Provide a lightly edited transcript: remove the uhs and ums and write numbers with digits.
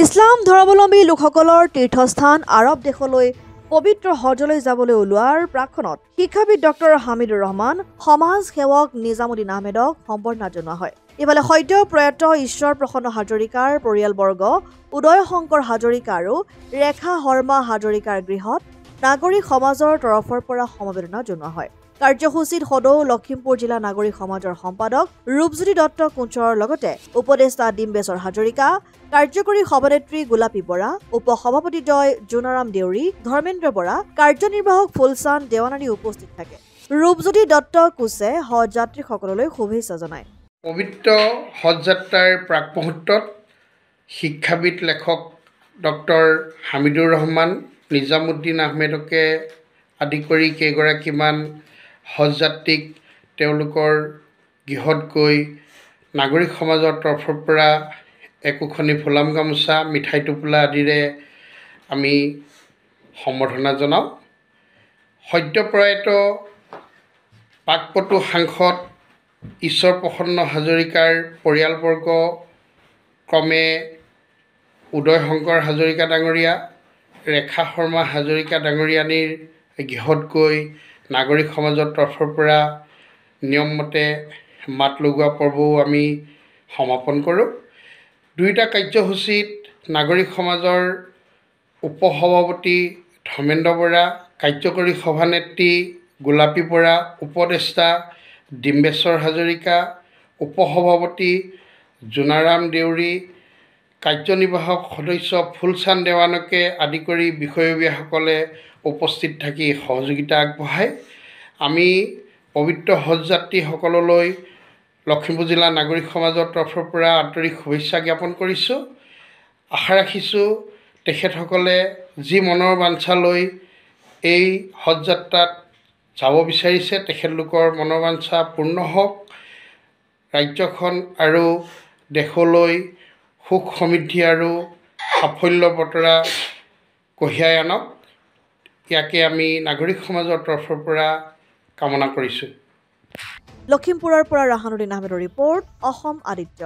ইছলাম ধৰ্মাৱলম্বী লোকসকলৰ তীৰ্থস্থান আৰব দেশলৈ পবিত্ৰ হজলৈ যাবলৈ ওলোৱাৰ প্ৰাক্ষণত শিক্ষাবিদ ডক্টৰ হামিদুৰ ৰহমান, সমাজ সেৱক নিজামুদ্দিন আহমেদক সম্বৰ্ধনা জনোৱা হয়। ইফালে সদ্য প্ৰয়াত ঈশ্বৰ প্ৰসন্ন হাজৰিকাৰ পৰিয়ালবৰ্গ উদয় শংকৰ হাজৰিকা আৰু ৰেখা শৰ্মা হাজৰিকাৰ গৃহত নাগৰিক সমাজৰ তৰফৰ পৰা সমবেদনা জনোৱা হয়। কাৰ্যসূচীত সদৌ লখিমপুৰ জিলা নাগৰিক সমাজৰ সম্পাদক ৰূপজ্যোতি দত্ত কোঁচৰৰ লগতে উপদেষ্টা ডিম্বেশ্বৰ হাজৰিকা, কাৰ্যকৰী সভানেত্ৰী গোলাপী বৰা, উপসভাপতিদ্বয় জোনাৰাম দেউৰী, ধৰ্মেন্দ্ৰ বৰা, কাৰ্যনিৰ্বাহক ফুলচান্দ দেৱান আদি উপস্থিত থাকে। ৰূপজ্যোতি দত্ত কোঁচে হজ যাত্ৰীসকললৈ শুভেচ্ছা জনায়। পবিত্ৰ হজ যাত্ৰাৰ প্ৰাক মুহূৰ্তত শিক্ষাবিদ লেখক ডক্টৰ হামিদুৰ ৰহমান, নিজামুদ্দিন আহমেদকে আদি কৰি কেইগৰাকীমান হজ যাত্ৰীক তেওঁলোকৰ গৃহত গৈ নাগৰিক সমাজৰ তৰফৰ পৰা একোখনি ফুলাম গামোচা, মিঠাই টোপোলা আদিৰে আমি সম্বৰ্ধনা জনাওঁ। সদ্য প্ৰয়াত প্ৰাক্পটু সাংসদ ঈশ্বৰ প্ৰসন্ন হাজৰিকাৰ পৰিয়ালবৰ্গ ক্ৰমে উদয় শংকৰ হাজৰিকা ডাঙৰীয়া, ৰেখা শৰ্মা হাজৰিকা ডাঙৰীয়ানীৰ গৃহত গৈ নাগৰিক সমাজৰ তৰফৰ পৰা নিয়মমতে মাত লগোৱা পৰ্বও আমি সমাপন কৰোঁ। দুয়োটা কাৰ্যসূচীত নাগৰিক সমাজৰ উপসভাপতি ধৰ্মেন্দ্ৰ বৰা, কাৰ্যকৰী সভানেত্ৰী গোলাপী বৰা, উপদেষ্টা ডিম্বেশ্বৰ হাজৰিকা, উপসভাপতি জোনাৰাম দেউৰী, কাৰ্যনিৰ্বাহক সদস্য ফুলচান্দ দেৱানকে আদি কৰি বিষয়ববীয়াসকলে উপস্থিত থাকি সহযোগিতা আগবঢ়ায়। আমি পবিত্ৰ হজ যাত্ৰীসকললৈ লখিমপুৰ জিলা নাগৰিক সমাজৰ তৰফৰ পৰা আন্তৰিক শুভেচ্ছা জ্ঞাপন কৰিছোঁ। আশা ৰাখিছোঁ তেখেতসকলে যি মনৰ বাঞ্ছা লৈ এই হজ যাত্ৰাত যাব বিচাৰিছে তেখেতলোকৰ মনৰ বাঞ্ছা পূৰ্ণ হওক, ৰাজ্যখন আৰু দেশলৈ সুখ সমৃদ্ধি আৰু সাফল্য বতৰা কঢ়িয়াই আনক, ইয়াকে আমি নাগৰিক সমাজৰ তৰফৰ পৰা কামনা কৰিছোঁ। লখিমপুৰৰ পৰা ৰাহানুদ্দিন আহমেদৰ ৰিপৰ্ট, অসম আদিত্য।